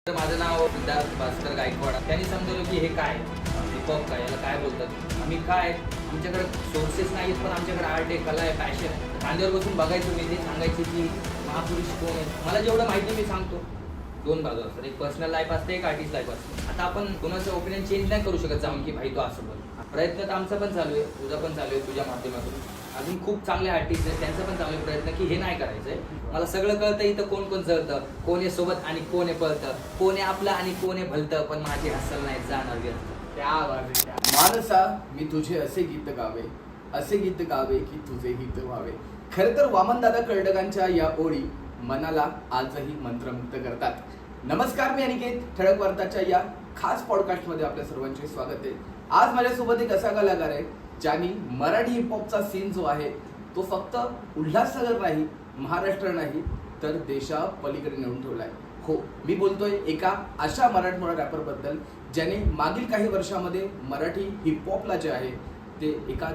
तर माझं नाव सिद्धार्थ भास्कर गायकवाड. त्यांनी समजवलं की हे काय हिपहॉप काय, याला काय बोलतात, आम्ही काय, आमच्याकडे सोर्सेस नाहीत पण आमच्याकडे आर्ट आहे, कला आहे, पॅशन आहे. खांद्यावर बसून बघायचं मी, ते सांगायचे की महापुरुष कोण आहे. मला जेवढं माहिती मी सांगतो. दोन बाजू असतात, एक पर्सनल लाईफ असते, एक आर्टिस्ट लाईफ असते. आता आपण कोणाचं ओपिनियन चेंज नाही करू शकत जाऊन की भाई तो असं बोल. प्रयत्न तर आमचा पण चालू आहे, तुझा पण चालू आहे, तुझ्या माध्यमातून अजून खूप चांगले आर्टिस्ट आहेत, त्यांचा पण चालू आहे प्रयत्न की हे नाही करायचंय. मला सगळं कळतं इथं कोण कोण जळतं, कोण आहे सोबत आणि कोण आहे पळतं, कोण आहे आपलं आणि कोण आहे भलतं, पण माझी हसल नाही जाणार व्यर्थ. त्या मानसा मी तुझे असे गीत गावे, असे गीत गावे की तुझे हित व्हावे. खरं तर वामनदादा कर्डकांच्या या ओळी मनाला आजही मंत्रमुक्त करतात. नमस्कार, मी अनिकेत. ठळक वार्ताच्या या खास पॉडकास्टमध्ये आपल्या सर्वांचे स्वागत आहे. आज माझ्यासोबत एक असा कलाकार आहे ज्यांनी मराठी हिपहॉपचा सीन जो आहे तो फक्त उल्हासनगर नाही, महाराष्ट्र नाही, तर देशा पलीकडे नेऊन ठेवलाय. हो, मी बोलतोय एका अशा मराठमोळा रॅपर बद्दल ज्याने मागील काही वर्षामध्ये मराठी हिपहॉपला जे आहे ते एका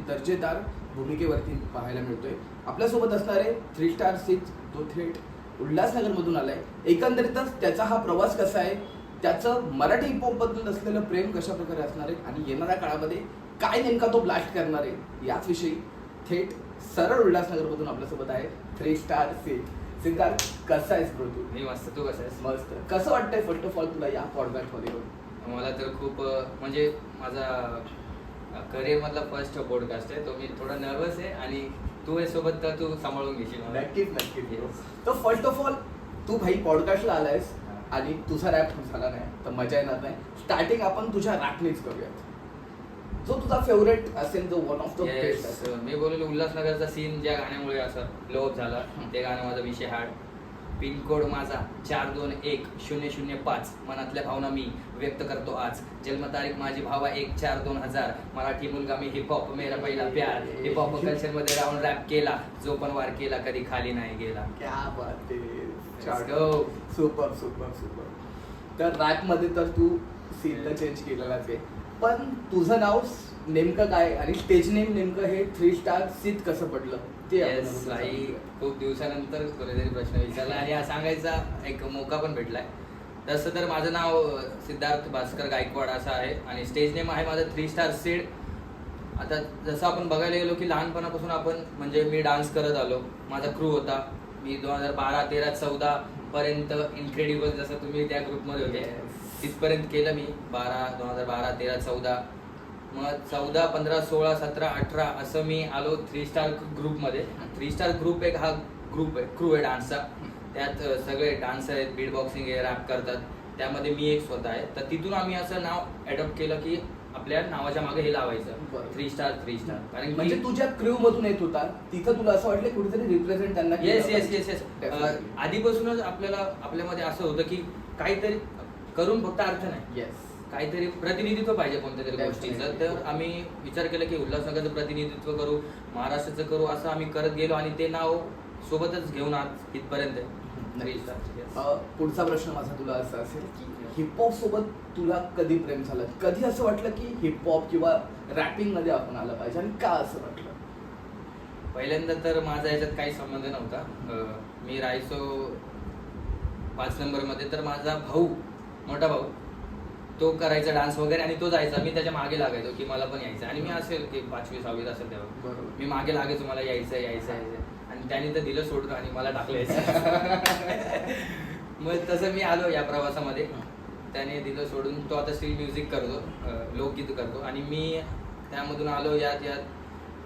दर्जेदार भूमिकेवरती पाहायला मिळतोय. आपल्यासोबत असणारे 3 स्टार सिक्स तो थेट उल्हासनगरमधून आलाय. एकंदरीतच त्याचा हा प्रवास कसा आहे, त्याचं मराठी हिपहॉप बद्दल असलेलं प्रेम कशा प्रकारे असणार आहे आणि येणाऱ्या काळामध्ये काय नेमका तो ब्लास्ट करणार आहे याच विषयी थेट सरळ उल्हासनगरमधून आपल्यासोबत आहे 3 स्टार सिक्स. सिद्धार्थ, कसा आहेस ब्रो तू? मी मस्त, तू कसं आहेस? मस्त. कसं वाटतंय फर्स्ट ऑफ ऑल तुला या पॉडकास्टमध्ये येऊन? मला तर खूप म्हणजे माझा करिअर मधला फर्स्ट पॉडकास्ट आहे तो. मी थोडा नर्वस आहे आणि तू आहे सोबत तर तू सांभाळून घेशील मला. नक्कीच नक्कीच. तर फर्स्ट ऑफ ऑल तू भाई पॉडकास्टला आलायस आणि तुझा रॅप झाला नाही तर मजा येणार नाही. स्टार्टिंग आपण तुझ्या रॅपनेच करूयात. जो तुझा फेवरेट असेल, जो वन ऑफ द बेस्ट असेल. मी बोललो उल्हासनगरचा सीन ज्या गाण्यामुळे असं लोप झाला, ते गाणं माझा विषय हाड. पिनकोड माझा 421-005. मनातल्या भावना मी व्यक्त करतो आज. जन्मतारीख माझी भावा 1/4/2000. मराठी मुलगा मी, हिपहॉप मेरा पहिला प्यार. हिपहॉप कल्चर मध्ये राहून रॅप केला, जो पण वार केला कधी खाली नाही गेला. क्या बात आहे. Super super super. तर रॅप मध्ये तर तू सीनला चेंज केलेलाच आहे, पण तुझं नाव नेमकं काय आणि स्टेज नेम नेमकं हे 3 स्टार सिक्स कसं पडलं ते खूप दिवसानंतर कोणीतरी प्रश्न विचारला आणि हा सांगायचा एक मौका पण भेटलाय. तसं तर माझं नाव सिद्धार्थ भास्कर गायकवाड असं आहे आणि स्टेज नेम आहे माझं 3 स्टार सीड. आता जसं आपण बघायला गेलो की लहानपणापासून आपण म्हणजे मी डान्स करत आलो, माझा क्रू होता. मी 2012, 13, 14 पर्यंत इन्क्रेडिबल, जसं तुम्ही त्या ग्रुपमध्ये होते तिथपर्यंत केलं मी. 2012, 13, 14, मग 14, 15, 16, 17, 18 असं मी आलो 3 स्टार ग्रुपमध्ये. 3 स्टार ग्रुप एक हा ग्रुप आहे, क्रू आहे डान्सचा. त्यात सगळे डान्सर आहेत, बीट बॉक्सिंग आहे, रॅप करतात. त्यामध्ये मी एक स्वतः आहे. तर तिथून आम्ही असं नाव अडॉप्ट केलं की आपल्या नावाच्या मागे हे लावायचं 3 स्टार 3 स्टार. कारण म्हणजे तुझ्या क्रू मधून येत होता तिथं तुला असं वाटलं कुठेतरी रिप्रेझेंट त्यांना. Yes yes yes yes. आधीपासूनच आपल्यामध्ये असं होतं की काहीतरी करून फक्त अर्थ नाही, येस, काहीतरी प्रतिनिधित्व पाहिजे कोणत्या तरी गोष्टीचं. तर आम्ही विचार केला की उल्हासनगरचं प्रतिनिधित्व करू, महाराष्ट्राचं करू, असं आम्ही करत गेलो आणि ते नाव सोबतच घेऊन आज इथपर्यंत. पुढचा प्रश्न माझा तुला असा असेल की हिपहॉप सोबत तुला कधी प्रेम झालं, कधी असं वाटलं की हिपहॉप किंवा रॅपिंग मध्ये आपण आलं पाहिजे आणि का असं वाटलं? पहिल्यांदा तर माझा याच्यात काही संबंध नव्हता. मी राहायचो 5 नंबरमध्ये, तर माझा भाऊ, मोठा भाऊ, तो करायचा डान्स वगैरे आणि तो जायचा, मी त्याच्या मागे लागायचो की मला पण यायचं. आणि मी असेल की 5वी 6वीत असेल तेव्हा मी मागे लागायचो, मला यायचं आणि त्याने तर दिलं सोडून आणि मला टाकलं यायचं. मग तसं मी आलो या प्रवासामध्ये, त्याने दिलं सोडून. तो आता स्ट्रीट म्युझिक करतो, लोकगीत करतो आणि मी त्यामधून आलो. यात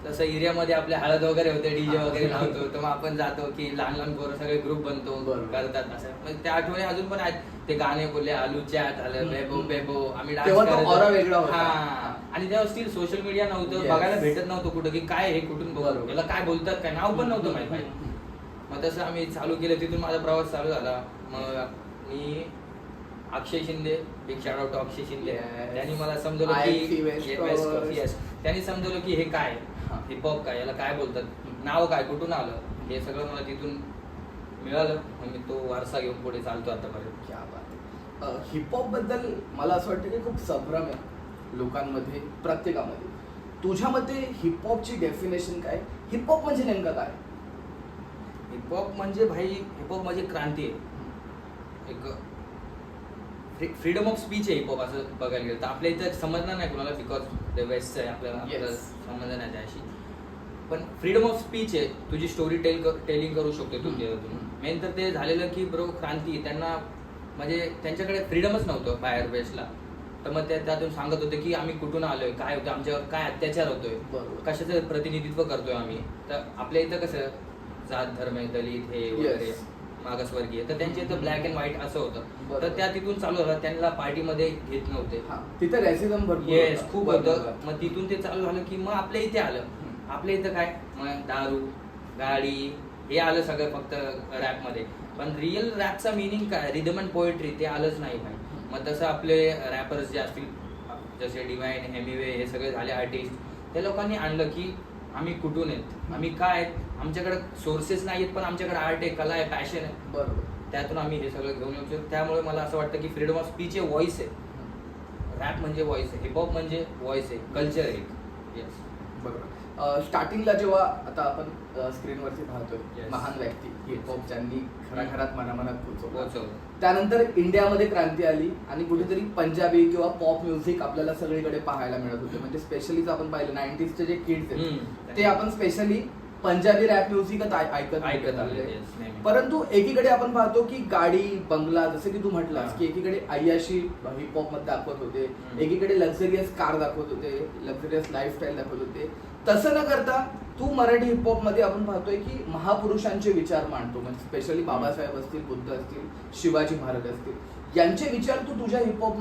तसं एरियामध्ये आपल्या हळद वगैरे होते, डीजे वगैरे लावतो, तर मग आपण जातो की लहान लहान पोरं सगळे ग्रुप बनतो, करतात असं. मग त्या आठवणी अजून पण आहेत. ते गाणे बोलले आलू चॅट आलं, बेबो बेबो, आम्ही डान्स करतो. हा, आणि तेव्हा स्टील सोशल मीडिया नव्हतं, बघायला भेटत नव्हतं कुठं की काय हे कुठून बघायला, याला काय बोलतात, काय नाव पण नव्हतं माहिती. मग तसं आम्ही चालू केलं, तिथून माझा प्रवास चालू झाला. मग मी Akshay Shinde, big shout out to Akshay Shinde, त्यांनी मला समजवलं की त्यांनी समजवलं की हे काय हिपहॉप काय, याला काय बोलतात, नाव काय, कुठून आलं, हे सगळं मला तिथून मिळालं. मग मी तो वारसा घेऊन पुढे चालतो आतापर्यंत. क्या बात. हिपहॉप बद्दल मला असं वाटतं की खूप संभ्रम आहे लोकांमध्ये, प्रत्येकामध्ये. तुझ्या मते हिपहॉपची डेफिनेशन काय? हिपहॉप म्हणजे नेमकं काय? हिपहॉप म्हणजे भाई, हिपहॉप म्हणजे क्रांती आहे. एक फ्रीडम ऑफ स्पीच आहे हिपहॉप असं बघायला गेलं तर आपल्या इथं समजणार नाही कोणाला बिकॉज द वेस्ट आहे आपल्याला Yes. समजणार नाही त्याशी. पण फ्रीडम ऑफ स्पीच आहे, तुझी स्टोरी टेलिंग करू शकतो तू त्यातून. मेन तर ते झालेलं की ब्रो क्रांती त्यांना म्हणजे त्यांच्याकडे फ्रीडमच नव्हतं बाहेर वेस्टला. तर मग ते त्यातून सांगत होते की आम्ही कुठून आलोय, काय होतं आमच्यावर, काय अत्याचार होतोय, बरोबर. कशाचं प्रतिनिधित्व करतोय आम्ही. तर आपल्या इथं कसं जात धर्म दलित हे वगैरे Yes. मागासवर्गीय, तर त्यांच्या इथं ब्लॅक अँड व्हाईट असं होतं. बरोबर. तर त्या तिथून चालू झालं, त्यांना पार्टीमध्ये घेत नव्हते. हा, तिथे रॅसिझम भरपूर येस होता. खूप बरोबर. होतं. मग तिथून ते चालू झालं की मग आपल्या इथे आलं. आपल्या इथं काय मग दारू गाडी हे आलं सगळं फक्त रॅपमध्ये. पण रिअल रॅपचा मिनिंग काय, रिदम अँड पोएट्री ते आलंच नाही भाई. मग तसं आपले रॅपर्स जे असतील जसे डिवाइन एमिवे हे सगळे झाले आर्टिस्ट, त्या लोकांनी आणलं की आम्ही कुठून आहेत, आम्ही काय आहेत, आमच्याकडे सोर्सेस नाही आहेत पण आमच्याकडे आर्ट आहे, कला आहे, पॅशन आहे. बरोबर. त्यातून आम्ही हे सगळं घेऊन येऊ शकतो. त्यामुळे मला असं वाटतं की फ्रीडम ऑफ स्पीच हे व्हॉइस आहे. रॅप म्हणजे व्हॉइस आहे, हिपहॉप म्हणजे व्हॉइस आहे, कल्चर आहे. येस बरोबर. स्टार्टिंगला जेव्हा आता आपण स्क्रीनवरती पाहतोय Yes. महान व्यक्ती हिपहॉप ज्यांनी घराघरात मनामनात पोहोचवलं, पोहोचवलं. त्यानंतर इंडियामध्ये क्रांती आली आणि कुठेतरी पंजाबी किंवा पॉप म्युझिक आपल्याला सगळीकडे पाहायला मिळत होते. म्हणजे स्पेशली आपण पाहिलं 90sचे जे किड्स आहेत ते आपण स्पेशली पंजाबी रॅप म्युझिकच ऐकत आले. होते. Yes, नेहमी. परंतु एकीकडे आपण पाहतो की गाडी बंगला, जसं की तू म्हटलास हा. की एकीकडे अय्याशी हिपहॉप मध्ये दाखवत होते, एकीकडे लक्झरियस कार दाखवत होते, लक्झरियस लाईफस्टाईल दाखवत होते. तसं न करता तू मराठी हिपहॉप मध्ये आपण पाहतोय की महापुरुषांचे विचार मांडतो. म्हणजे स्पेशली बाबासाहेब असतील, बुद्ध असतील, शिवाजी महाराज असतील, यांचे विचार तू तुझ्या हिपहॉप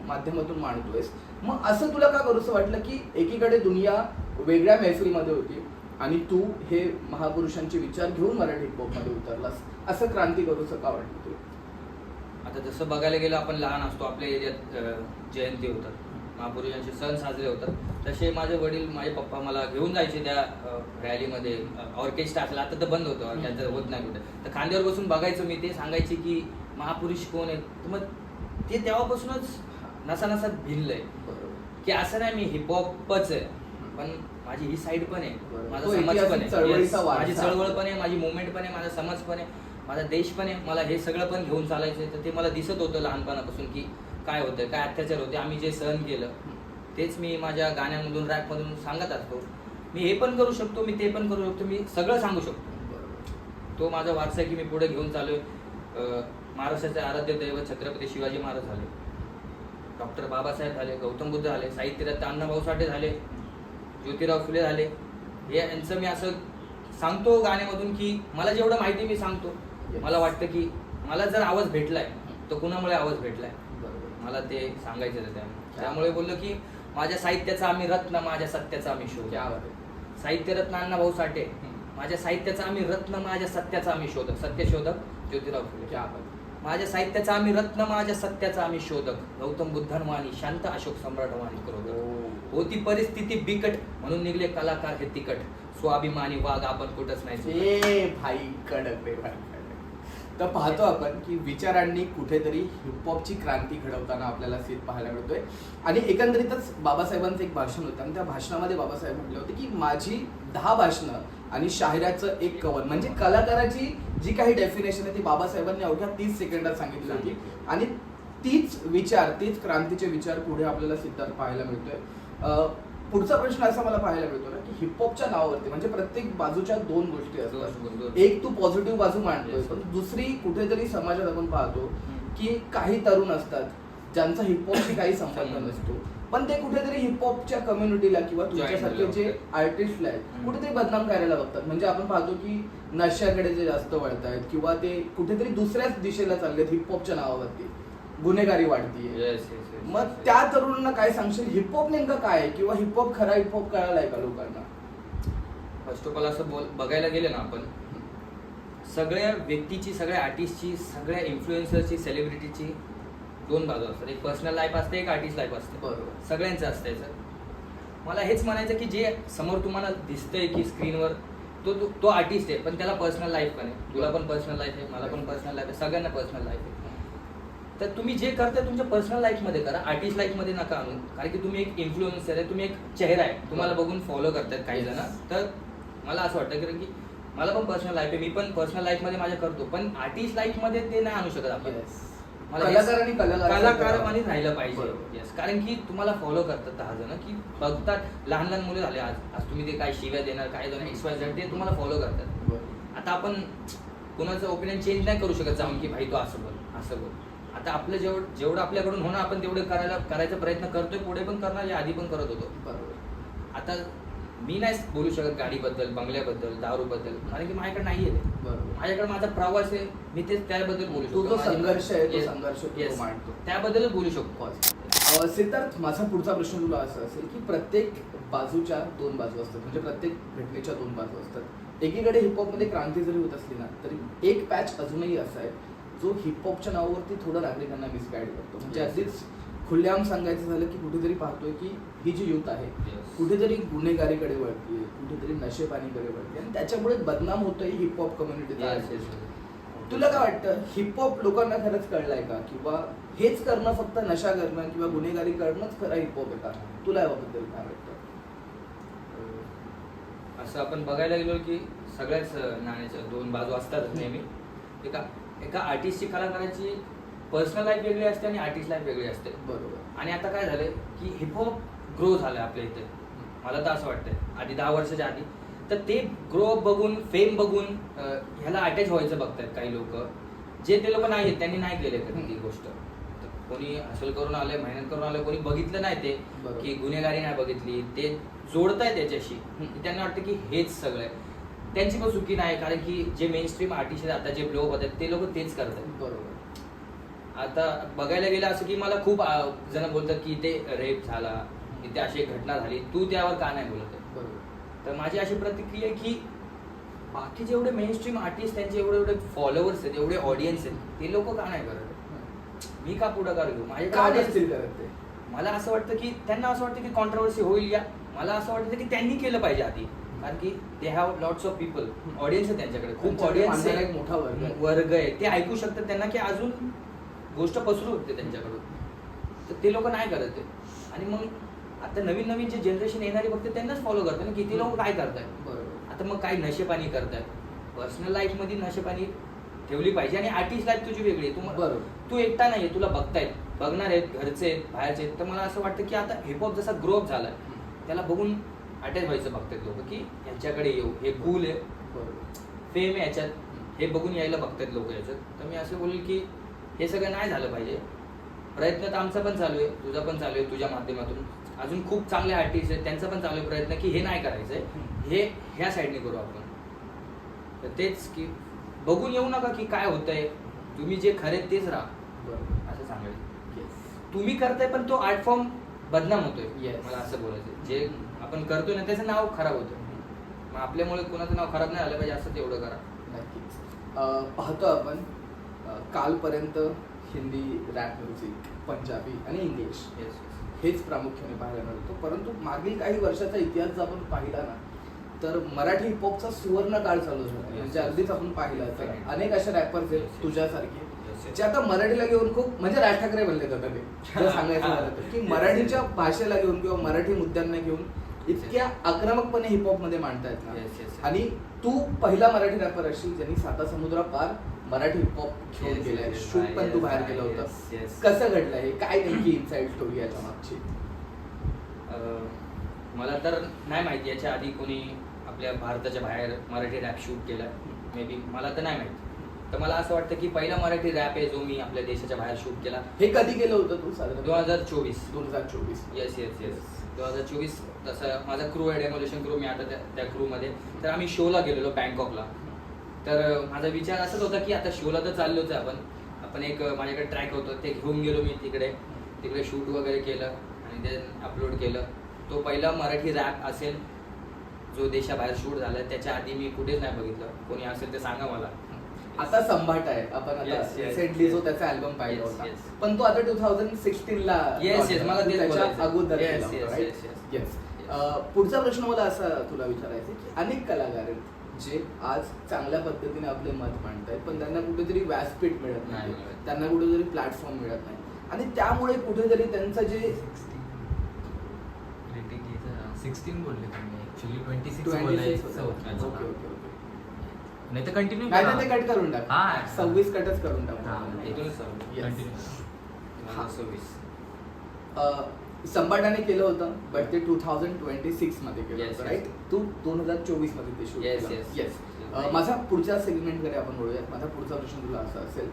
माध्यमातून मांडतोयस. मग असं तुला का करूसं वाटलं की एकीकडे दुनिया वेगळ्या मैफिलीमध्ये होती आणि तू हे महापुरुषांचे विचार घेऊन मराठी हिपहॉप मध्ये उतरलास, असं क्रांती करूसं का वाटलं तुला? आता जसं बघायला गेलं आपण लहान असतो, आपल्या एरियात जयंती होतात, महापुरुषांचे सण साजरे होतात. तसे माझे वडील माझे पप्पा मला घेऊन जायचे त्या रॅलीमध्ये. ऑर्केस्ट्रा असला आता तर बंद होतं, ऑर्केस्ट्रा होत नाही कुठे, तर खांद्यावर बसून बघायचं मी. ते सांगायचे की महापुरुष कोण आहेत. तर मग ते तेव्हापासूनच नसा नसात भिनलंय की असं नाही मी हिपहॉपच आहे पण माझी ही साईड पण आहे, माझा तो समाज पण ऐतिहासिक आहे. चळवळीचा Yes, वारसा. माझी चळवळ पण आहे, माझी मुवमेंट पण आहे, माझा समाज पण आहे, माझा देश पण आहे. मला हे सगळं पण घेऊन चालायचं. तर ते मला दिसत होतं लहानपणापासून की काय होतं, काय अत्याचार होते, आम्ही जे सहन केलं तेच मी माझ्या गाण्यांमधून रॅपमधून सांगत असतो. मी हे पण करू शकतो, मी ते पण करू शकतो, मी सगळं सांगू शकतो. तो माझा वारसा आहे की मी पुढे घेऊन चालूय. महाराष्ट्राचे आराध्य दैवत छत्रपती शिवाजी महाराज झाले, डॉक्टर बाबासाहेब झाले, गौतम बुद्ध झाले, साहित्यरत्न अण्णाभाऊ साठे झाले, ज्योतिराव फुले झाले. हे यांचं मी असं सांगतो गाण्यामधून की मला जेवढं माहिती मी सांगतो. मला वाटतं की मला जर आवाज भेटलाय तर कुणामुळे आवाज भेटलाय मला ते सांगायचं आहे. त्यामुळे बोललो की माझ्या साहित्याचा आम्ही रत्न, माझ्या सत्याचा आम्ही शोध. साहित्यरत्न अण्णाभाऊ साठे, माझ्या साहित्याचा आम्ही रत्न, माझ्या सत्याचा आम्ही शोधक, सत्यशोधक ज्योतिराव फुले. माझ्या साहित्याचा आम्ही रत्न, माझ्या सत्याचा आम्ही शोधक, गौतम बुद्धांवाणी शांत, अशोक सम्राटवाणी क्रोधक. होती परिस्थिती बिकट म्हणून निघले कलाकार हे तिकट, स्वाभिमानी वाघ आपण कुठंच नाही. ए भाई कडक रे भाई कडक. तर पाहतो आपण की विचारांनी कुठेतरी हिपहॉपची क्रांती घडवताना आपल्याला सीन पाहायला मिळतोय. आणि एकंदरीतच बाबासाहेबांचं एक भाषण होतं आणि त्या भाषणामध्ये बाबासाहेब म्हटले होते की माझी 10 भाषणं आणि शाहिराचं एक कवन. म्हणजे कलाकाराची जी काही डेफिनेशन आहे ती बाबासाहेबांनी अवघ्या 30 सेकंदात सांगितली होती. आणि तीच विचार, तीच क्रांतीचे विचार पुढे आपल्याला सिद्धार्थ पाहायला मिळतोय. पुढचा प्रश्न असा मला पाहायला मिळतो ना की हिपहॉपच्या नावावरती म्हणजे प्रत्येक बाजूच्या 2 गोष्टी असतात. एक तू पॉझिटिव्ह बाजू मांडतोय, पण दुसरी कुठेतरी समाजात आपण पाहतो की काही तरुण असतात ज्यांचा हिपहॉपशी काही संबंध नसतो, पण ते कुठेतरी हिपहॉपच्या कम्युनिटीला किंवा तुमच्यासारखे जे आर्टिस्टला आहेत कुठेतरी बदनाम करायला बघतात. म्हणजे आपण पाहतो की नशाकडे जे जास्त वळतायत किंवा ते कुठेतरी दुसऱ्याच दिशेला चाललेत हिपहॉपच्या नावावरती, गुन्हेगारी वाढतीये. मग त्या तरुणांना काय सांगशील, हिपहॉप नेमकं काय आहे किंवा हिपहॉप खरा हिपहॉप कळालाय का लोकांना? फर्स्ट ऑफ ऑल असं बघायला गेलं ना आपण, सगळ्या व्यक्तीची, सगळ्या आर्टिस्टची, सगळ्या इन्फ्लुएन्सरची, सेलिब्रिटीची 2 बाजू असतात. एक पर्सनल लाईफ असते, एक आर्टिस्ट लाईफ असते. बरोबर. सगळ्यांचं असतं याचं. मला हेच म्हणायचं की जे समोर तुम्हाला दिसतंय की स्क्रीनवर तो आर्टिस्ट आहे, पण त्याला पर्सनल लाईफ पण आहे. तुला पण पर्सनल लाईफ आहे, मला पण पर्सनल लाईफ आहे, सगळ्यांना पर्सनल लाईफ आहे. तर तुम्ही जे करताय तुमच्या पर्सनल लाईफमध्ये करा, आर्टिस्ट लाईफमध्ये नका आणू. कारण की तुम्ही एक इन्फ्लुएन्सर आहे, तुम्ही एक चेहरा आहे, तुम्हाला बघून फॉलो करतायत काही जण. तर मला असं वाटतं कारण की मला पण पर्सनल लाईफ आहे, मी पण पर्सनल लाईफमध्ये माझ्या करतो, पण आर्टिस्ट लाईफमध्ये ते नाही आणू शकत आपण. कलाकारांनी कलाकारांनी राहिलं पाहिजे. बरोबर. येस, कारण की तुम्हाला फॉलो करतात 10 जण की बघतात, लहान लहान मुलं झाले आज तुम्ही ते काय शिव्या देणार काय देणार XYZ ते तुम्हाला फॉलो करतात. आता आपण कोणाचं ओपिनियन चेंज नाही करू शकत जाऊन की भाई तो असं बोल. आता आपलं जेवढं आपल्याकडून होणं आपण तेवढं करायचा प्रयत्न करतोय, पुढे पण करणार, या आधी पण करत होतो. बरोबर. आता मी नाही बोलू शकत गाडीबद्दल, बंगल्याबद्दल, दारूबद्दल, कारण की माझ्याकडे नाहीये ते. बरोबर. माझ्याकडे माझा प्रवास आहे, मी तेच त्याबद्दल बोलू शकतो. तो संघर्ष आहे, तो Yes, संघर्ष yes. तो मांडतो. त्याबद्दल बोलू शकतो. सिद्धार्थ, माझा पुढचा प्रश्न तुला असा असेल की प्रत्येक बाजूच्या 2 बाजू असतात, म्हणजे प्रत्येक घटनेच्या 2 बाजू असतात. एकीकडे हिपहॉप मध्ये क्रांती जरी होत असली ना तरी एक पॅच अजूनही असा आहे जो हिपहॉपच्या नावावरती थोडं नागरिकांना मिसगाईड करतो. म्हणजे Yes. अगदीच खुलेआम सांगायचं झालं की कुठेतरी पाहतोय की ही जी युथ आहे Yes. कुठेतरी गुन्हेगारीकडे वळतीये, कुठेतरी नशेपाणीकडे वळते आणि त्याच्यामुळे बदनाम होतोय हिपहॉप कम्युनिटीचा. Yes, yes, yes. तुला काय वाटतं, हिपहॉप लोकांना खरंच कळलंय का, किंवा हेच करणं फक्त नशा करणं किंवा गुन्हेगारी करणंच खरं हिपहॉप आहे का? तुला याबद्दल काय वाटतं? असं आपण बघायला गेलो की सगळ्याच नाण्याच्या 2 बाजू असतात नेहमी. एका आर्टिस्टची, कलाकाराची पर्सनल लाईफ वेगळी असते आणि आर्टिस्ट लाईफ वेगळी असते. बरोबर. आणि आता काय झालंय की हिपहॉप ग्रो झालंय आपल्या इथे, मला तर असं वाटतंय. आधी 10 वर्षाच्या आधी तर ते ग्रो बघून, फेम बघून ह्याला अटॅच व्हायचं बघतायत काही लोक, जे ते लोक नाही आहेत, त्यांनी नाही केले कधी ती गोष्ट. तर कोणी हसल करून आले, मेहनत करून आले, कोणी बघितलं नाही ते बरोबर. की गुन्हेगारी नाही बघितली, ते जोडताय त्याच्याशी. की त्यांना वाटतं की हेच सगळं आहे. त्यांची पण चुकी नाही, कारण की जे मेन स्ट्रीम आर्टिस्ट आहेत आता जे ब्लो होत आहेत ते लोक तेच करतात. बरोबर. आता बघायला गेलं असं की मला खूप जण बोलतात की इथे रेप झाला, इथे अशी एक घटना झाली, तू त्यावर का नाही बोलत आहे? बरोबर. तर माझी अशी प्रतिक्रिया आहे की बाकी जेवढे मेन स्ट्रीम आर्टिस्ट त्यांचे एवढे फॉलोअर्स आहेत, एवढे ऑडियन्स आहेत, ते लोक का नाही करत? मी का पुढाकार घेऊ? का माझ्याकडे नसतील करत ते? मला असं वाटतं की त्यांना असं वाटतं की कॉन्ट्रोवर्सी होईल, या मला असं वाटतं की त्यांनी केलं पाहिजे आधी, कारण की they have lots of people, audience आहे त्यांच्याकडे, खूप त्यांच्याकडे ऑडियन्स मानणारा आहे, एक मोठा वर्ग आहे. वर्ग आहे, ते ऐकू शकतात त्यांना की अजून गोष्ट पसरू होते त्यांच्याकडून. तर ते लोक नाही करत आहे. आणि मग आता नवीन नवीन जे जनरेशन येणारी बघते त्यांनाच फॉलो करते ना, की ते लोक काय करतायत. बरोबर. आता मग काय नशेपाणी करतायत, पर्सनल लाईफ मध्ये नशेपाणी ठेवली पाहिजे आणि आर्टिस्ट लाईफ तुझी वेगळी आहे. बरोबर. तू एकटा नाहीये, तुला बघतायत, बघणार आहेत, घरचे आहेत, बाहेरचे आहेत. तर मला असं वाटतं की आता हिपहॉप जसा ग्रोअप झालाय त्याला बघून अटॅच व्हायचं बघतात लोक, की ह्याच्याकडे येऊ, हे कूल आहे, बरोबर. फेम आहे याच्यात, हे बघून यायला बघतात लोक याच्यात. तर मी असं बोलेल की हे सगळं नाही झालं पाहिजे. प्रयत्न तर आमचा पण चालू आहे, तुझा पण चालू आहे, तुझ्या माध्यमातून अजून खूप चांगले आर्टिस्ट आहेत त्यांचा पण चालू आहे प्रयत्न की हे नाही करायचंय, हे ह्या साईडने करू आपण. तर तेच की बघून येऊ नका की काय होतंय, तुम्ही जे खरे तेच राहा, बरोबर. असं सांगेल. Yes. तुम्ही करताय पण तो आर्ट फॉर्म बदनाम होतोय. Yes. मला असं बोलायचं, जे आपण करतोय ना त्याचं नाव खराब होतं. मग आपल्यामुळे कोणाचं नाव खराब नाही झालं पाहिजे, असं तेवढं करा. नक्कीच. पाहतो आपण कालपर्यंत हिंदी रॅप म्युझिक, पंजाबी आणि इंग्लिश हेच प्रामुख्याने पाहायला मिळतो. परंतु मागील काही वर्षाचा इतिहास जर आपण पाहिला ना तर मराठी हिपहॉपचा सुवर्ण काळ चालू झाला. म्हणजे अगदीच आपण पाहिलं तर अनेक असे रॅपर्स आहेत तुझ्यासारखे जे आता मराठीला घेऊन खूप, म्हणजे राज ठाकरे बनले जातात ते, जर सांगायचं झालं तर, की मराठीच्या भाषेला घेऊन किंवा मराठी मुद्द्यांना घेऊन इतक्या आक्रमकपणे हिपहॉप मध्ये मांडतायत ना. आणि तू पहिला मराठी रॅपर असशील ज्यांनी 7 समुद्रा पार मराठी हिपहॉप घेऊन गेलाय. शूट पण तू बाहेर केलं होतं. कसं घडलं हे, काय नेमकी इनसाइड स्टोरी याच्या मागची? मला तर नाही माहिती याच्या आधी कोणी आपल्या भारताच्या बाहेर मराठी रॅप शूट केला, मे बी, मला तर नाही माहिती. तर मला असं वाटतं की पहिला मराठी रॅप आहे जो मी आपल्या देशाच्या बाहेर शूट केला. हे कधी केलं होतं तू? साधारण 2024. येस 2024. तसं माझा क्रू आहे, डेमोलेशन क्रू, मी आता त्या क्रूमध्ये. तर आम्ही शोला गेलेलो बँकॉकला. तर माझा विचार असाच होता की आता शोला तर चाललोच आहे आपण एक माझ्याकडे ट्रॅक होतं ते घेऊन गेलो मी तिकडे शूट वगैरे केलं आणि ते अपलोड केलं. तो पहिला मराठी रॅप असेल जो देशाबाहेर शूट झाला. त्याच्या आधी मी कुठेच नाही बघितलं. कोणी असेल ते सांगा मला. आता संभाट आहे, आपण आता रिसेंटली जो त्याचा अल्बम पाहिला होता, पण तो आता 2016 ला मला त्याच्या अगोदर केला होता, राईट? येस. पुढचा प्रश्न मला असा तुला विचारायचा की अनेक कलाकार आहेत जे आज चांगल्या पद्धतीने आपले मत मांडतायत, पण त्यांना कुठेतरी व्यासपीठ मिळत नाही, त्यांना कुठेतरी प्लॅटफॉर्म मिळत नाही, आणि त्यामुळे कुठेतरी त्यांचं जे 16 बोलले तुम्ही, ऍक्च्युअली 26 26 बोलायचं होतं. ओके. नाही तर कंटिन्यू नाही तर ते कट करून टाक. हा. 26 कटच करून टाक. हा. इथूनच चालू. Yes. कंटिन्यू. हा, 26. संबाटाने केलं होतं बट ते 2026 मध्ये केलं Yes, होतं yes. राईट. तू 2024 मध्ये ते शूट Yes, केलं. yes. येस. माझा पुढच्या सेगमेंटकडे आपण वळूयात. माझा पुढचा प्रश्न तुला असा असेल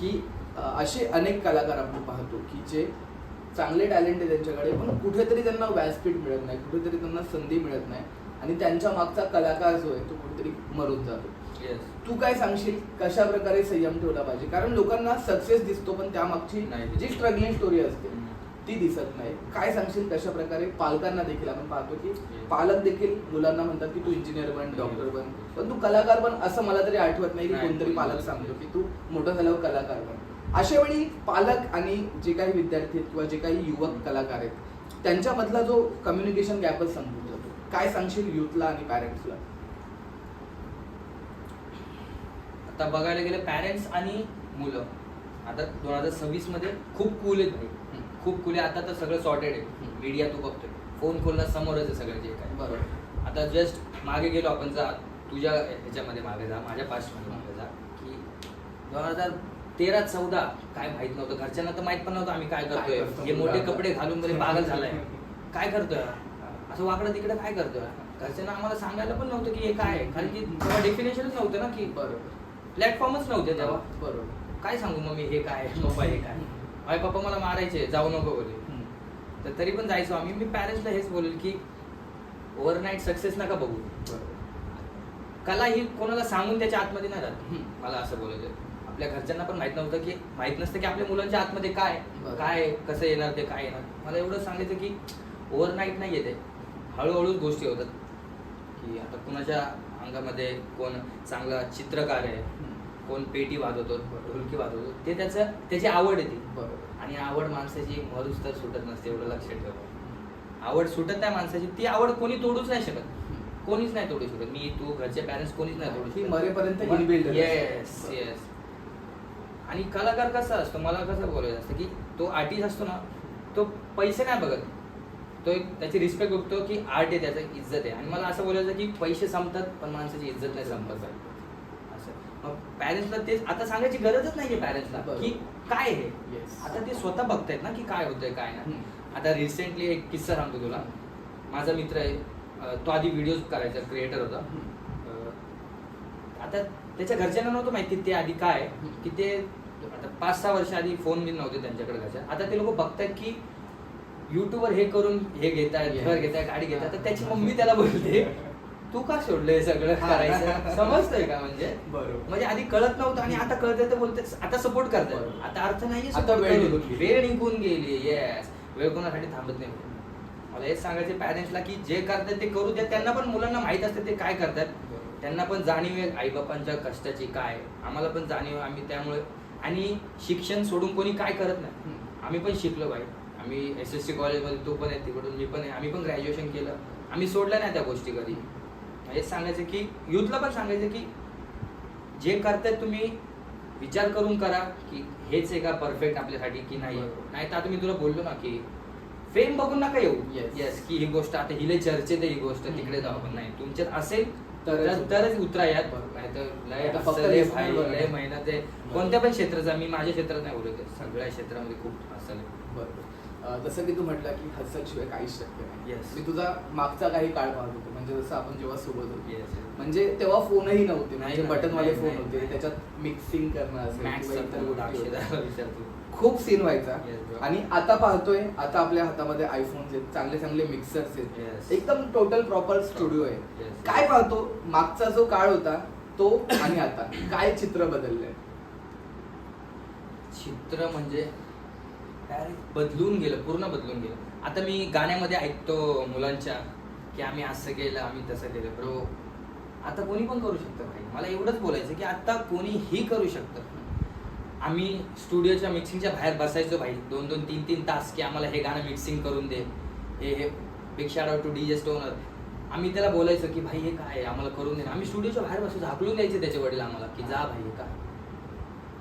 की असे अनेक कलाकार आपण पाहतो की जे चांगले टॅलेंट आहे त्यांच्याकडे, पण कुठेतरी त्यांना व्यासपीठ मिळत नाही, कुठेतरी त्यांना संधी मिळत नाही आणि त्यांच्या मागचा कलाकार जो आहे तो कुठेतरी मरून जातो. Yes. तू काय सांगशील कशा प्रकारे संयम ठेवला पाहिजे? कारण लोकांना सक्सेस दिसतो पण त्यामागची नाही. जी स्ट्रगलिंग स्टोरी असते हम्म. ती दिसत नाही. काय सांगशील कशा प्रकारे पालकांना देखील आपण पाहतो की Yes. पालक देखील मुलांना म्हणतात की तू इंजिनियर बन, डॉक्टर बन, पण तू कलाकार बन असं मला तरी आठवत नाही की नाही. कोणतरी पालक सांगतो की तू मोठं झाल्यावर कलाकार बन. अशा वेळी पालक आणि जे काही विद्यार्थी आहेत किंवा जे काही युवक कलाकार आहेत त्यांच्यामधला जो कम्युनिकेशन गॅपच संपून जातो. काय सांगशील युथला आणि पॅरेंट्सला? आता बघायला गेलं पॅरेंट्स आणि मुलं आता 2026 मध्ये खूप कूल आहेत भाई. खूप कूल आहे. आता तर सगळं सॉर्टेड आहे. मीडिया तू बघतोय, फोन खोलला समोरच आहे सगळं जे काय. बरोबर. आता जस्ट मागे गेलो आपण, जा तुझ्या ह्याच्यामध्ये मागे जा, माझ्या पास्टमध्ये मागे जा, की 2013-14 काय माहित नव्हतं, घरच्यांना तर माहित पण नव्हतं आम्ही काय करतोय. करतो. हे मोठे कपडे घालून मध्ये पागल झालाय, काय करतोय असं वाकडं तिकडे काय करतोय. घरच्यांना आम्हाला सांगायला पण नव्हतं की हे काय आहे, कारण की तेव्हा डेफिनेशनच नव्हतं ना, की बरोबर. प्लॅटफॉर्मच नव्हते तेव्हा. बरोबर. काय सांगू मम्मी हे काय, पप्पा हे काय. माझे पप्पा मला मारायचे, जाऊ नको बोले, तर तरी पण जायचो आम्ही. मी पॅरेंट्सला हेच बोलेल की ओव्हरनाईट सक्सेस नका बघू. कला ही कोणाला सांगून त्याच्या आतमध्ये नाही राहत. मला असं बोलायचं, आपल्या घरच्यांना पण माहित नव्हतं की माहित नसतं की आपल्या मुलांच्या आतमध्ये काय काय कसं येणार ते काय येणार. मला एवढं सांगायचं की ओव्हरनाईट नाही येते, हळूहळू गोष्टी होतात. की आता कुणाच्या अंगामध्ये कोण चांगला चित्रकार आहे, कोण पेटी वाजवतो, ढोलकी वाजवतो, ते त्याची आवड आहे ती. बरोबर. आणि आवड माणसाची मरूच तर सुटत नसते, एवढं लक्षात ठेवा. आवड सुटत नाही माणसाची, ती आवड कोणी तोडूच नाही शकत, कोणीच नाही तोडू शकत. मी, तू, घरचे पॅरेंट्स कोणीच नाही तोडू ती शकत. मरेपर्यंत inbuilt आहे. Yes yes. आणि कलाकार कसा असतो, मला कसं बोलायचं असतं की तो आर्टिस्ट असतो ना, तो पैसे नाही बघत, तो एक त्याची रिस्पेक्ट बघतो की आर्ट आहे, त्याचा इज्जत आहे. आणि मला असं बोलायचं की पैसे संपतात पण माणसाची इज्जत नाही संपत असं. मग पॅरेंट्सला तेच आता सांगायची गरजच नाहीये पॅरेंट्सला की काय हे. Yes. आता ते स्वतः बघतायत ना की काय होतंय काय नाही. आता रिसेंटली एक किस्सा सांगतो तुला. माझा मित्र आहे, तो आधी व्हिडिओज करायचा, क्रिएटर होता. आता त्याच्या घरच्यांना नव्हतं माहिती ते आधी काय की ते आता 5-6 वर्ष आधी फोन बिन नव्हते त्यांच्याकडे घरच्या. आता ते लोक बघतायत की युट्यूबवर हे करून हे घेतायत, घर घेतायत, गाडी घेतायत. तर त्याची मम्मी त्याला बोलते, तू का सोडलंय सगळं करायचं, समजतंय का. बरोबर. म्हणजे आधी कळत नव्हतं आणि आता कळतंय तर बोलते आता सपोर्ट करताय. बरोबर. आता अर्थ नाहीये आता support वेळ करून. निघून गेली. वेळ निघून गेली. येस, वेळ कोणासाठी थांबत नाही. मला हेच सांगायचे पॅरेंट्सला की जे करतात ते करू द्या. त्यांना पण, मुलांना माहित असते ते काय करतात, त्यांना पण जाणीव आहे आईबापांच्या कष्टाची काय, आम्हाला पण जाणीव आहे. आम्ही त्यामुळे, आणि शिक्षण सोडून कोणी काय करत नाही. आम्ही पण शिकलो भाई. आम्ही SSC कॉलेजमध्ये, तो पण आहे तिकडून, मी पण आहे, आम्ही पण ग्रॅज्युएशन केलं. आम्ही सोडलं नाही त्या गोष्टी कधी. हेच सांगायचं की युथला पण सांगायचं की जे करताय तुम्ही विचार करून करा की हेच आहे का परफेक्ट आपल्यासाठी की नाही. नाही तर आता मी तुला बोललो ना की फेम बघून नका येऊ. Yes. येस, की ही गोष्ट आता हिले चर्चेत आहे, ही गोष्ट तिकडे जाऊ. पण नाही, तुमच्यात असेल तरच तरच उतरा यात. बरोबर. नाही तर लय आता फक्त हसलं आहे listener भाई, बरोबर. लय मेहनत आहे. कोणत्या पण क्षेत्राचा, मी माझ्या क्षेत्रात नाही बोलत आहे, सगळ्या क्षेत्रामध्ये खूप हसल आहे. बरोबर. जसं की तू म्हटलं की हसल्याशिवाय काहीच शक्य नाही. Yes. मी तुझा मागचा काही काळ पाहत होतो, म्हणजे जसं आपण जेव्हा सोबत होतो, Yes. म्हणजे तेव्हा फोनही नव्हते, नाही, म्हणजे नाही, बटनवाले नाही, फोन नाही, होते, नाही. त्याच्यात मिक्सिंग करणं असेल Max किंवा इतर support, गोष्टी होत्या. अक्षराला विचारतो. खूप सीन व्हायचा. Yes, bro. आणि आता पाहतोय, आता आपल्या हातामध्ये आयफोन्स आहेत, चांगले चांगले मिक्सर्स आहेत, Yes. एकदम टोटल प्रॉपर स्टुडिओ आहे. Yes. काय पाहतो, मागचा जो काळ होता तो आणि आता काय चित्र बदललंय? चित्र म्हणजे डायरेक्ट बदलून गेलं, पूर्ण बदलून गेलं. आता मी गाण्यामध्ये ऐकतो मुलांच्या की आम्ही असं केलं, आम्ही तसं केलं. ब्रो, आता कोणी पण करू शकतं भाई. मला एवढंच बोलायचं की आता कोणीही करू शकतं. आम्ही स्टुडिओच्या मिक्सिंगच्या बाहेर बसायचो भाई 2-2, 3-3 तास की आम्हाला हे गाणं मिक्सिंग करून दे. हे big shout out to DJ Stoner. आम्ही त्याला बोलायचो की भाई हे काय आहे, आम्हाला करून दे ना. आम्ही स्टुडिओच्या बाहेर बसायचो, हाकलून द्यायचे त्याचे वडील आम्हाला की जा भाई हे काय.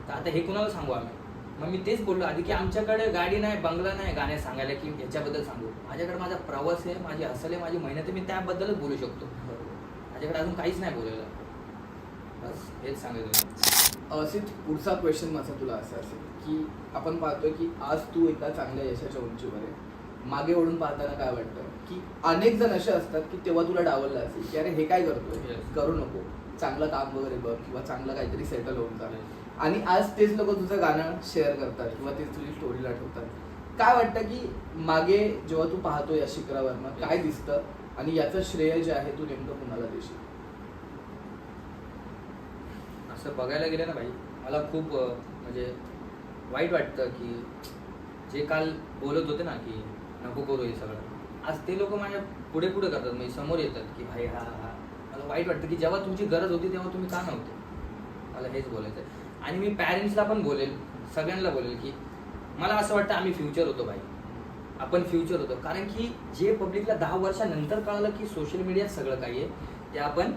तर आता हे कुणाला सांगू आम्ही. मग मी तेच बोललो आधी की आमच्याकडे गाडी नाही, बंगला नाही गाण्या सांगायला की ह्याच्याबद्दल सांगू. माझ्याकडे माझा प्रवास आहे, माझी हसल आहे, माझी मेहनत आहे, मी त्याबद्दलच बोलू शकतो. माझ्याकडे अजून काहीच नाही बोलायला. बस हेच सांगायचं. सिद्ध, पुढचा क्वेश्चन माझा तुला असा असेल की आपण पाहतोय की आज तू एका चांगल्या यशाच्या उंचीवर आहे. मागे वळून पाहताना काय वाटतं की अनेक जण असे असतात की तेव्हा तुला डावललं असेल की अरे हे काय करतोय, Yes. करू नको, चांगलं काम वगैरे बघ किंवा चांगलं काहीतरी सेटल होऊन जा. आणि आज तेच लोक तुझं गाणं शेअर करतात किंवा तेच तुझी स्टोरीला ठेवतात. काय वाटतं की मागे जेव्हा तू पाहतो या शिखरावरनं काय दिसतं आणि याचं श्रेय जे आहे तू नेमकं कुणाला देशील? असं बघायला गेलं ना भाई, मला खूप म्हणजे वाईट वाटतं की जे काल बोलत होते ना की नको करू हे सगळं, आज ते लोक माझ्या पुढे पुढे करतात, म्हणजे समोर येतात की भाई हा हा. मला वाईट वाटतं की जेव्हा तुमची गरज होती तेव्हा तुम्ही का नव्हते. मला हेच बोलायचं आहे. आणि मी पॅरेंट्सला पण बोलेल, सगळ्यांना बोलेल की मला असं वाटतं आम्ही फ्युचर होतो भाई, आपण फ्युचर होतो. कारण की जे पब्लिकला 10 वर्षानंतर कळलं की सोशल मीडियात सगळं काही आहे, ते आपण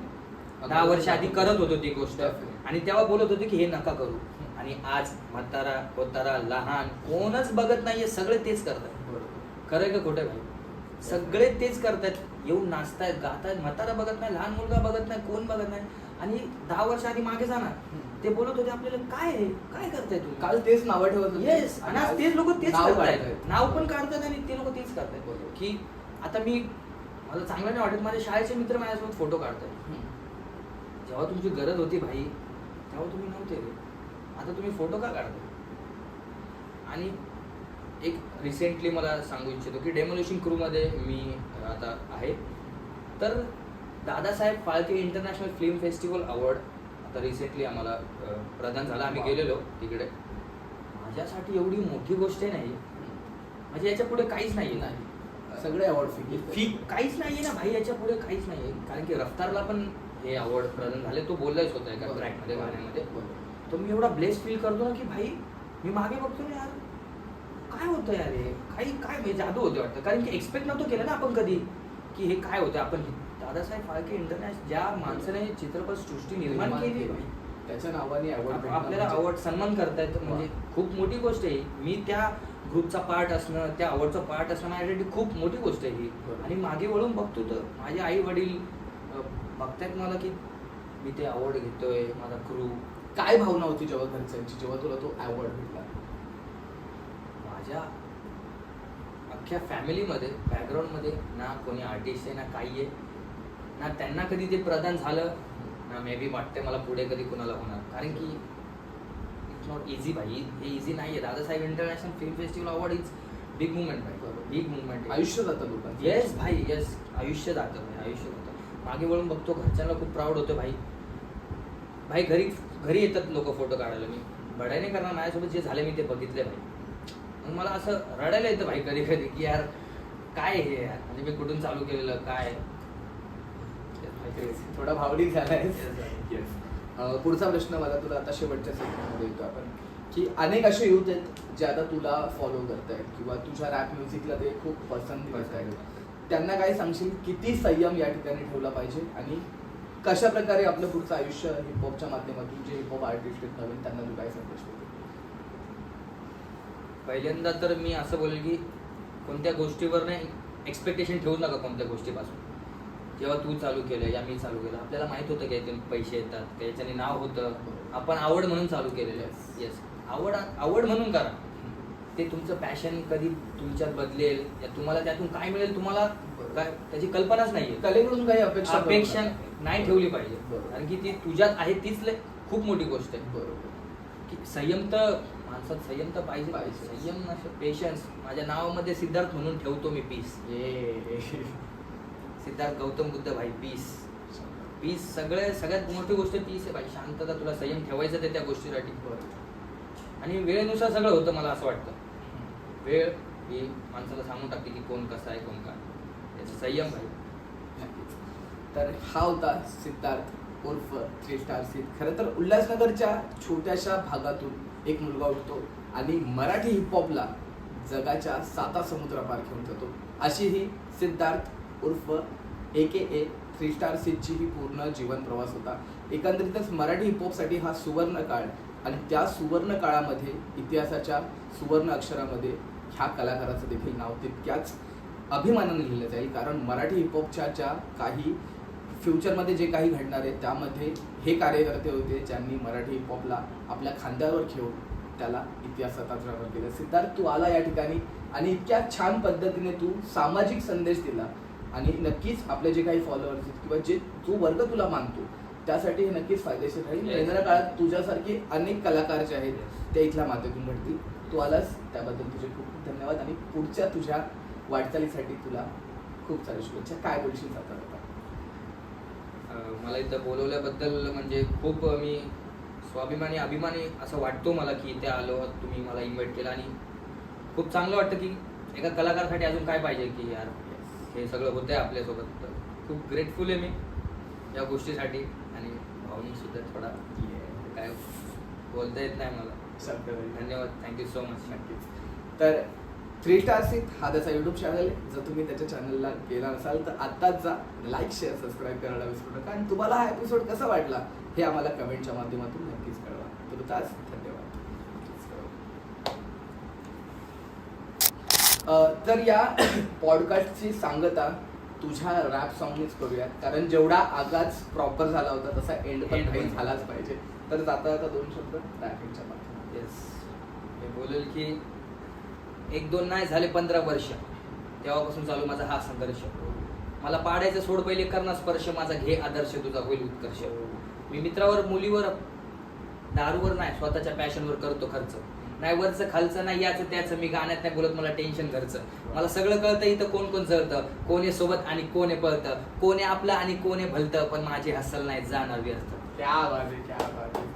10 वर्ष आधी करत होतो ती गोष्ट. आणि तेव्हा बोलत होते की हे नका करू. आणि आज म्हातारा कोतारा लहान कोणच बघत नाहीये, सगळे तेच करतात. खरंय का खोटं भाई? सगळे तेच करतात, येऊन नाचतायत, गातायत. म्हातारा बघत नाही, लहान मुलगा बघत नाही, कोण बघत नाही. आणि 10 वर्ष आधी मागे जाणार, ते बोलत होते आपल्याला काय आहे, काय करताय तुम्ही? काल तेच नावं ठेवत होते. येस, आणि आज तेच लोक तेच नाव करतायत, काढतायत. नाव पण काढतात आणि ते लोक तेच करतायत. बरोबर. की आता मी, मला चांगलं नाही वाटत, माझे शाळेचे मित्र माझ्यासोबत फोटो काढतात. जेव्हा तुमची गरज होती भाई तेव्हा तुम्ही नव्हते रे. आता तुम्ही फोटो का काढता? आणि एक रिसेंटली मला सांगू इच्छितो की डेमोलेशन क्रूमध्ये मी आता आहे. तर Dadasaheb Phalke international film festival award आता रिसेंटली आम्हाला प्रदान झाला. आम्ही गेलेलो तिकडे. माझ्यासाठी एवढी मोठी गोष्ट नाही, म्हणजे याच्या पुढे काहीच नाही नाही, सगळे अवॉर्ड फी काहीच नाहीये ना भाई, याच्या पुढे काहीच नाहीये. कारण की रफ्तारला पण हे अवॉर्ड प्रदान झाले, तो बोललाच होता एका ट्रॅकमध्ये, गाण्यामध्ये. तो मी एवढा ब्लेस फील करतो ना की भाई मी मागे बघतो ना यार, काय होतं यार, हे काही काय म्हणजे जादू होते वाटतं. कारण की एक्सपेक्ट नव्हतं केलं ना आपण कधी की हे काय होतं. आपण दादासाहेब फाळके इंटरनॅशनल, ज्या माणसाने चित्रपट सृष्टी निर्माण केली, त्याच्या नावाने अवॉर्ड आपल्याला अवॉर्ड सन्मान करतायत, म्हणजे खूप मोठी गोष्ट आहे. मी त्या ग्रुपचा पार्ट असणं, त्या अवॉर्डचा पार्ट असणं माझ्यासाठी खूप मोठी गोष्ट आहे ही. आणि मागे वळून बघतो तर माझे आई वडील बघतायत मला की मी ते अवॉर्ड घेतोय, माझा क्रू. काय भावना होती जेव्हा घरच्यांची, जेव्हा तुला तो अवॉर्ड भेटला? माझ्या अख्ख्या फॅमिलीमध्ये, बॅकग्राऊंडमध्ये ना कोणी आर्टिस्ट आहे, ना काही आहे, ना त्यांना कधी ते प्रदान झालं, ना मे बी वाटते मला पुढे कधी कुणाला होणार. कारण की इट्स नॉट इझी भाई, हे इझी नाही आहे. Dadasaheb international film festival award is big movement भाई, बिग मुवमेंट. आयुष्य जातं लोकांचं. येस भाई, येस, आयुष्य जातं भाई, आयुष्य जातं. मागे वळून बघतो, घरच्यांना खूप प्राऊड होतं भाई. भाई घरी येतात लोक फोटो काढायला. मी बडाई नाही करणार, माझ्यासोबत जे झाले मी ते बघितले भाई. मग मला असं रडायला येतं भाई कधी कधी की यार काय हे यार, म्हणजे मी कुठून चालू केलेलं काय. थोडा भावनिक झालाय. पुढचा प्रश्न मला तुला आता शेवटच्या सेकंडमध्ये येतो आपण, की अनेक असे युथ आहेत जे आता तुला फॉलो करतायत किंवा तुझ्या रॅप म्युझिकला ते खूप पसंत करत आहेत. त्यांना काय सांगशील, किती संयम या ठिकाणी ठेवला पाहिजे आणि कशा प्रकारे आपलं पुढचं आयुष्य हिपहॉपच्या माध्यमातून जे हिपहॉप आर्टिस्ट आहेत नवीन त्यांना तू काय संदेश देतो? पहिल्यांदा तर मी असं बोलेल की कोणत्या गोष्टीवर नाही एक्सपेक्टेशन ठेवू नका कोणत्या गोष्टीपासून. जेव्हा तू चालू केलं या मी चालू केलं, आपल्याला माहित होतं की याच्याने पैसे येतात, की याच्याने नाव होतं, आपण आवड म्हणून चालू केलेलं आहे. येस, आवड म्हणून करा. ते तुमचं पॅशन कधी तुमच्यात बदलेल या तुम्हाला त्यातून काय मिळेल तुम्हाला काय त्याची कल्पनाच नाहीये. कलेकडून काही अपेक्षा नाही ठेवली पाहिजे. बरोबर. कारण की ती तुझ्यात आहे तीच खूप मोठी गोष्ट आहे. बरोबर. की संयम तर माणसात संयम तर पाहिजे. संयम नसेल, पेशन्स. माझ्या नावामध्ये सिद्धार्थ म्हणून ठेवतो मी पीस. सिद्धार्थ गौतम बुद्ध भाई, पीस सगळ्यात मोठी गोष्ट पीस आहे भाई. शांतता, तुला संयम ठेवायचं ते त्या गोष्टीसाठी. आणि वेळेनुसार सगळं होतं. मला असं वाटतं वेळ ही माणसाला सांगून टाकते की कोण कसा आहे कोण काय. याचं संयम भाई. तर हा होता सिद्धार्थ उर्फ 3 स्टार सिद्ध. खरं तर उल्हासनगरच्या छोट्याशा भागातून एक मुलगा उठतो आणि मराठी हिपहॉपला जगाच्या 7 समुद्रापार घेऊन जातो. अशी ही सिद्धार्थ उर्फ AKA 3 स्टार सिद्धची ही पूर्ण जीवन प्रवास होता. एकंदरीतच मराठी हिपहॉपसाठी हा सुवर्ण काळ आणि त्या सुवर्ण काळामध्ये इतिहासाच्या सुवर्ण अक्षरामध्ये ह्या कलाकाराचं देखील नाव तितक्याच अभिमानाने लिहिलं जाईल. कारण मराठी हिपहॉपच्या ज्या काही फ्युचरमध्ये जे काही घडणार आहे त्यामध्ये हे कार्यकर्ते होते ज्यांनी मराठी हिपहॉपला आपल्या खांद्यावर घेऊन त्याला इतिहासात अजरामर केलं. सिद्धार्थ, तू आला या ठिकाणी आणि इतक्या छान पद्धतीने तू सामाजिक संदेश दिला आणि नक्कीच आपले जे काही फॉलोअर्स आहेत किंवा जे जो वर्ग तुला मानतो त्यासाठी हे नक्कीच फायदेशीर राहील. Yes. येणाऱ्या काळात तुझ्यासारखे अनेक कलाकार जे आहेत ते इथल्या माध्यमातून घडतील. तू आलास त्याबद्दल तुझे खूप खूप धन्यवाद आणि पुढच्या तुझ्या वाटचालीसाठी तुला खूप साऱ्या शुभेच्छा. काय बोलशील जाता जाता? मला इथं बोलवल्याबद्दल म्हणजे खूप मी स्वाभिमानी अभिमानी असं वाटतो मला की इथे आलो, तुम्ही मला इन्व्हाइट केलं आणि खूप चांगलं वाटतं की एका कलाकारासाठी अजून काय पाहिजे की यार हे सगळं होतंय आपल्यासोबत. तर खूप ग्रेटफुल आहे मी या गोष्टीसाठी आणि भावनिक सुद्धा थोडा काय बोलता येत नाही मला. शब्द नाही. धन्यवाद, थँक्यू सो मच. नक्कीच. तर 3 स्टार सिंग हा त्याचा युट्यूब चॅनल आहे. जर तुम्ही त्याच्या चॅनलला गेला नसाल तर आत्ताच जा, लाईक शेअर सबस्क्राईब करायला विसरू नका आणि तुम्हाला हा एपिसोड कसा वाटला हे आम्हाला कमेंटच्या माध्यमातून नक्कीच कळवा. तुर्तास धन्यवाद. तर या पॉडकास्टची सांगता तुझ्या रॅप सॉंगनीच करूयात, कारण जेवढा आगाज प्रॉपर झाला होता तसा एंड पण End काही पण. झालाच पाहिजे. तर जाता जाता 2 शब्द रॅपिंगच्या माध्यमातून. येस, मी बोलेल की 1-2 नाही झाले 15 वर्ष तेव्हापासून चालू माझा हा संघर्ष. मला पाडायचं सोड पहिले करणार स्पर्श, माझा घे आदर्श तुझा होईल उत्कर्ष. मी मित्रावर मुलीवर दारूवर नाही स्वतःच्या पॅशनवर करतो खर्च. नाही वरचं खालचं नाही याचं त्याचं, मी गाण्यात नाही बोलत मला टेन्शन घरचं. मला सगळं कळतं इथं कोण कोण जळतं, कोण आहे सोबत आणि कोण आहे पळतं, कोण आहे आपलं आणि कोण आहे भलतं, पण माझी हसल नाही जाणार व्यर्थ. क्या बात आहे, क्या बात आहे.